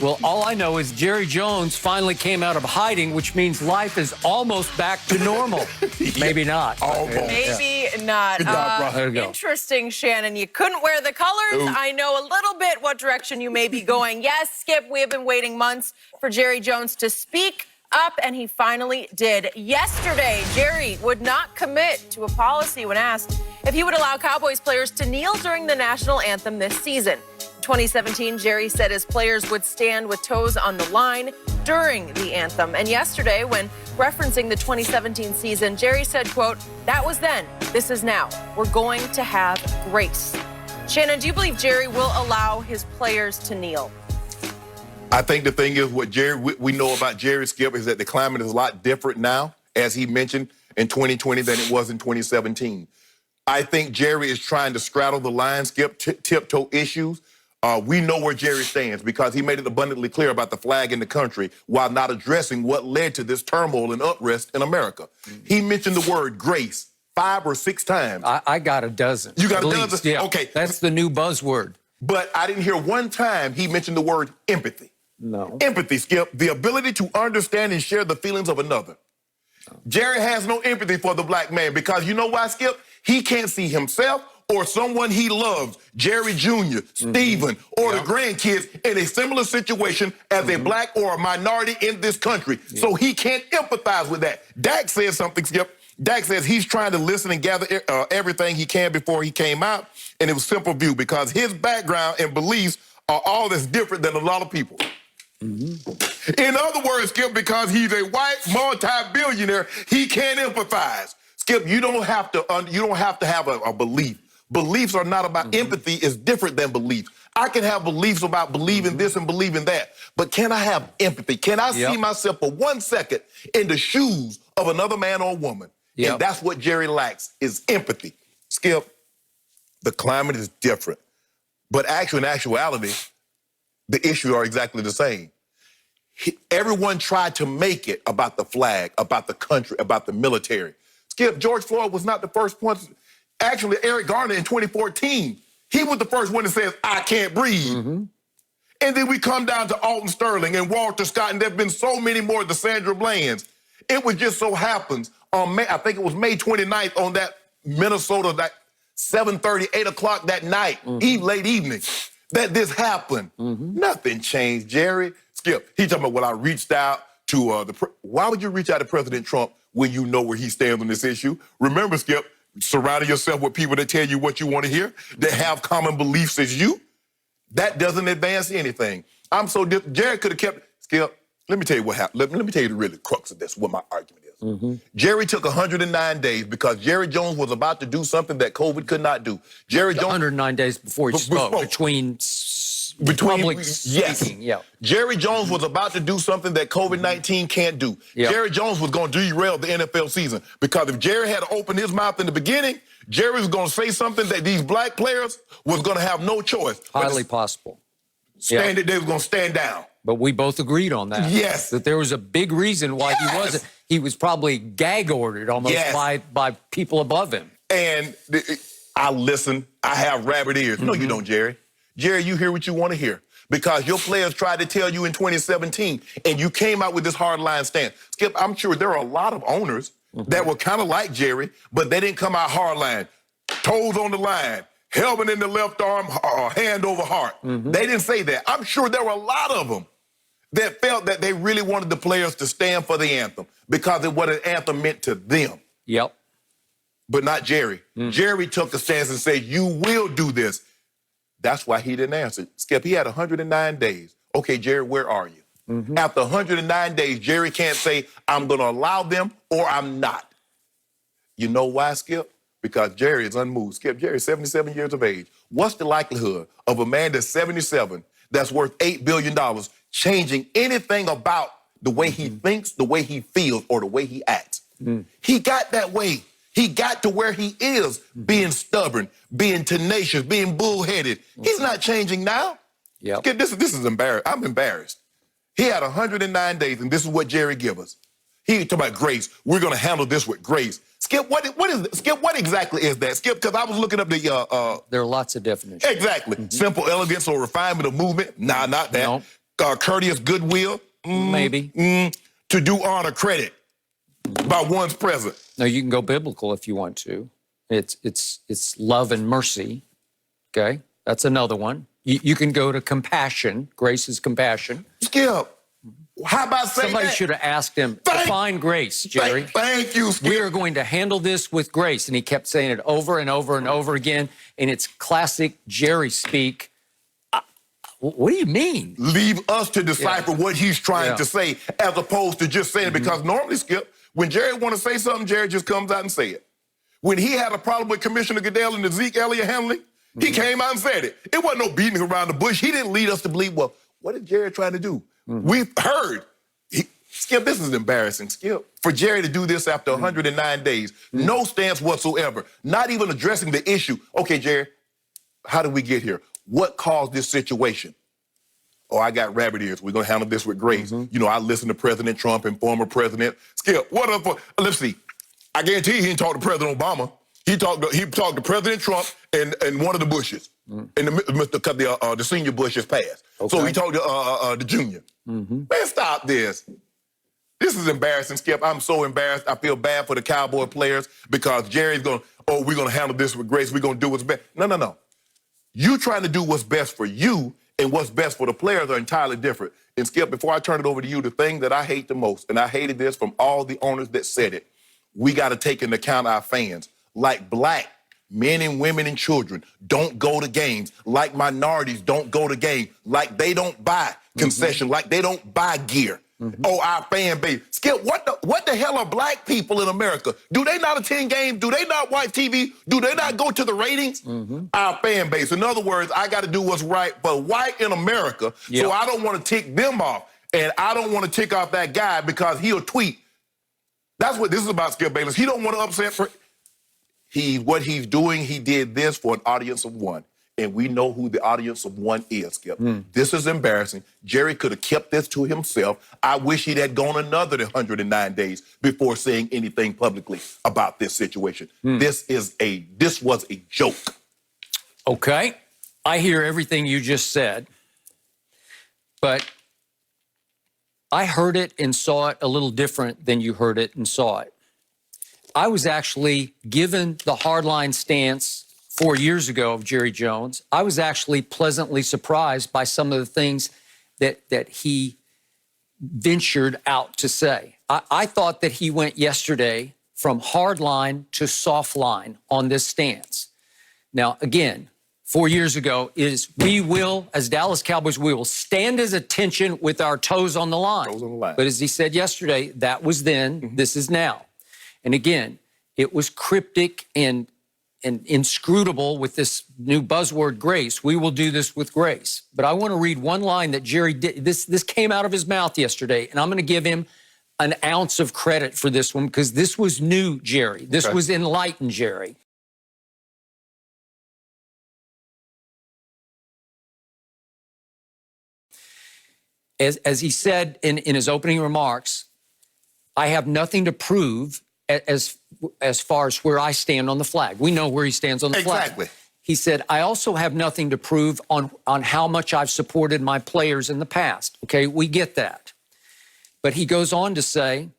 Well, all I know is Jerry Jones finally came out of hiding, which means life is almost back to normal. Maybe not. Almost. Maybe not. Good job, bro. Interesting, Shannon. You couldn't wear the colors. Ooh. I know a little bit what direction you may be going. Yes, Skip, we have been waiting months for Jerry Jones to speak up, and he finally did. Yesterday, Jerry would not commit to a policy when asked if he would allow Cowboys players to kneel during the national anthem this season. In 2017, Jerry said his players would stand with toes on the line during the anthem. And yesterday, when referencing the 2017 season, Jerry said, quote, "That was then, this is now. We're going to have grace." Shannon, do you believe Jerry will allow his players to kneel? I think the thing is what we know about Jerry, Skip, is that the climate is a lot different now, as he mentioned, in 2020 than it was in 2017. I think Jerry is trying to straddle the line, Skip, tiptoe issues. We know where Jerry stands because he made it abundantly clear about the flag in the country while not addressing what led to this turmoil and unrest in America. He mentioned the word grace 5 or 6 times. I got a dozen. You got a least. dozen? Yeah. Okay. That's the new buzzword. But I didn't hear one time he mentioned the word empathy. No. Empathy, Skip, the ability to understand and share the feelings of another. Jerry has no empathy for the black man because you know why, Skip? He can't see himself or someone he loves, Jerry Jr., Stephen, or the grandkids in a similar situation as a black or a minority in this country. So he can't empathize with that. Dak says something, Skip. Dak says he's trying to listen and gather everything he can before he came out, and it was simple view because his background and beliefs are all that's different than a lot of people. In other words, Skip, because he's a white multi-billionaire, he can't empathize. Skip, you don't have to have a belief. Beliefs are not about empathy. It's different than belief. I can have beliefs about believing this and believing that, but can I have empathy? Can I see myself for 1 second in the shoes of another man or woman? And that's what Jerry lacks, is empathy. Skip, the climate is different. But actually, in actuality, the issues are exactly the same. Everyone tried to make it about the flag, about the country, about the military. Skip, George Floyd was not the first one. Actually, Eric Garner in 2014, he was the first one that says, "I can't breathe." And then we come down to Alton Sterling and Walter Scott, and there have been so many more, the Sandra Blands. It was just so happens on May, I think it was May 29th on that Minnesota, that 7:30, 8 o'clock that night, late evening, that this happened. Nothing changed, Jerry. Skip, he talking about, well, I reached out to why would you reach out to President Trump when you know where he stands on this issue? Remember, Skip, surrounding yourself with people that tell you what you want to hear, that have common beliefs as you, that doesn't advance anything. I'm so Jerry could have kept, Skip, let me tell you what happened. Let me tell you the really crux of this, what my argument is. Jerry took 109 days because Jerry Jones was about to do something that COVID could not do. Jerry Jones 109 days before he spoke, between public speaking. Jerry Jones was about to do something that COVID-19 can't do. Jerry Jones was going to derail the NFL season because if Jerry had opened his mouth in the beginning, Jerry was going to say something that these black players was going to have no choice. Highly possible. They were going to stand down. But we both agreed on that. Yes. That there was a big reason why he wasn't. He was probably gag ordered almost by people above him. And I listen. I have rabbit ears. No, you don't, Jerry. Jerry, you hear what you want to hear because your players tried to tell you in 2017 and you came out with this hardline stance. Skip, I'm sure there are a lot of owners that were kind of like Jerry, but they didn't come out hardline. Toes on the line, helmet in the left arm, hand over heart. They didn't say that. I'm sure there were a lot of them that felt that they really wanted the players to stand for the anthem because of what an anthem meant to them. But not Jerry. Jerry took a stance and said, you will do this. That's why he didn't answer. Skip, he had 109 days. Okay, Jerry, where are you? After 109 days, Jerry can't say, I'm going to allow them or I'm not. You know why, Skip? Because Jerry is unmoved. Skip, Jerry's 77 years of age. What's the likelihood of a man that's 77, that's worth $8 billion, changing anything about the way he thinks, the way he feels, or the way he acts? He got that way. He got to where he is, being stubborn, being tenacious, being bullheaded. He's not changing now. Skip, this is embarrassing. I'm embarrassed. He had 109 days, and this is what Jerry give us. He talking about grace. We're going to handle this with grace. Skip, what is Skip? What exactly is that, Skip? Because I was looking up the. There are lots of definitions. Exactly. Simple elegance or refinement of movement. Nah, not that. courteous goodwill. Maybe. To do honor credit by one's present. No, you can go biblical if you want to. It's love and mercy. Okay, that's another one. You can go to compassion. Grace is compassion. Skip, how about saying Somebody that? should have asked him, define grace, Jerry. Thank you, Skip. We are going to handle this with grace. And he kept saying it over and over and over again. And it's classic Jerry speak. What do you mean? Leave us to decipher what he's trying to say as opposed to just saying it. Because normally, Skip, when Jerry want to say something, Jerry just comes out and say it. When he had a problem with Commissioner Goodell and the Zeke Elliott handling, he came out and said it. It wasn't no beating around the bush. He didn't lead us to believe, well, what is Jerry trying to do? We've heard. Skip, this is embarrassing, Skip. For Jerry to do this after 109 days, no stance whatsoever, not even addressing the issue. Okay, Jerry, how did we get here? What caused this situation? Oh, I got rabbit ears. We're going to handle this with grace. You know, I listened to President Trump and former President. Skip, what up? Let's see. I guarantee you he didn't talk to President Obama. He talked to President Trump and one of the Bushes. And the senior Bush has passed. Okay. So he talked to the junior. Man, stop this. This is embarrassing, Skip. I'm so embarrassed. I feel bad for the Cowboy players because Jerry's going, oh, we're going to handle this with grace. We're going to do what's best. No. You trying to do what's best for you and what's best for the players are entirely different. And Skip, before I turn it over to you, the thing that I hate the most, and I hated this from all the owners that said it, we got to take into account our fans. Like black men and women and children don't go to games. Like minorities don't go to games. Like they don't buy concession. Like they don't buy gear. Oh, our fan base. Skip, what the hell are black people in America? Do they not attend games? Do they not watch TV? Do they not go to the ratings? Our fan base. In other words, I got to do what's right for white in America. So I don't want to tick them off. And I don't want to tick off that guy because he'll tweet. That's what this is about, Skip Bayless. He don't want to upset for... What he's doing, he did this for an audience of one. And we know who the audience of one is, Skip. This is embarrassing. Jerry could have kept this to himself. I wish he'd had gone another 109 days before saying anything publicly about this situation. This was a joke. Okay. I hear everything you just said. But I heard it and saw it a little different than you heard it and saw it. I was actually given the hardline stance 4 years ago of Jerry Jones. I was actually pleasantly surprised by some of the things that he ventured out to say. I thought that he went yesterday from hardline to softline on this stance. Now, again, 4 years ago we will, as Dallas Cowboys, we will stand as attention with our toes on the line. Toes on the line. But as he said yesterday, that was then, this is now. And again, it was cryptic and inscrutable with this new buzzword, grace. We will do this with grace. But I want to read one line that Jerry did. This came out of his mouth yesterday, and I'm going to give him an ounce of credit for this one because this was new Jerry. This was enlightened Jerry. As he said in his opening remarks, I have nothing to prove as far as where I stand on the flag. We know where he stands on the flag. Exactly. He said, I also have nothing to prove on how much I've supported my players in the past. Okay, we get that. But he goes on to say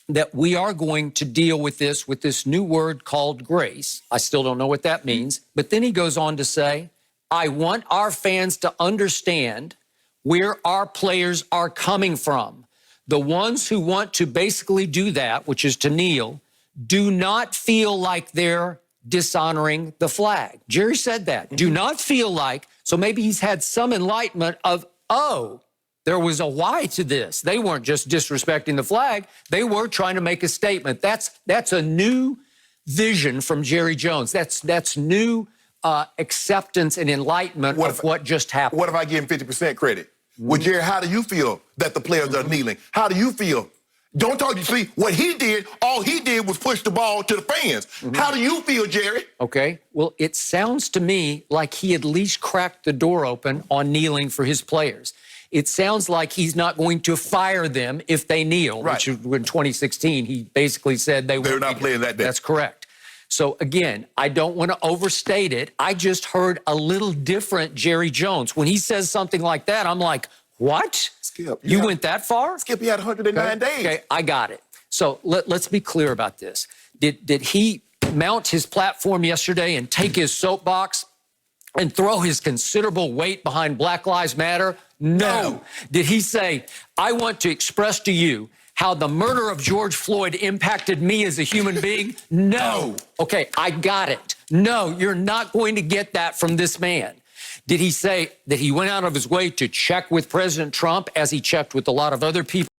that we are going to deal with this new word called grace. I still don't know what that means. But then he goes on to say, I want our fans to understand where our players are coming from. The ones who want to basically do that, which is to kneel, do not feel like they're dishonoring the flag. Jerry said that. Do not feel like, so maybe he's had some enlightenment of, oh, there was a why to this. They weren't just disrespecting the flag. They were trying to make a statement. That's a new vision from Jerry Jones. That's new acceptance and enlightenment of what just happened. What if I give him 50% credit? Well, Jerry, how do you feel that the players are kneeling? How do you feel? Don't talk, you see, what he did, all he did was push the ball to the fans. How do you feel, Jerry? Okay, well, it sounds to me like he at least cracked the door open on kneeling for his players. It sounds like he's not going to fire them if they kneel, which in 2016, he basically said they were not playing that day. That's correct. So again, I don't want to overstate it. I just heard a little different Jerry Jones. When he says something like that, I'm like, Skip, You went that far? Skip, he had 109 days. Okay, I got it. So let's be clear about this. Did he mount his platform yesterday and take his soapbox and throw his considerable weight behind Black Lives Matter? No. Did he say, I want to express to you how the murder of George Floyd impacted me as a human being? No. Okay, I got it. No, you're not going to get that from this man. Did he say that he went out of his way to check with President Trump as he checked with a lot of other people?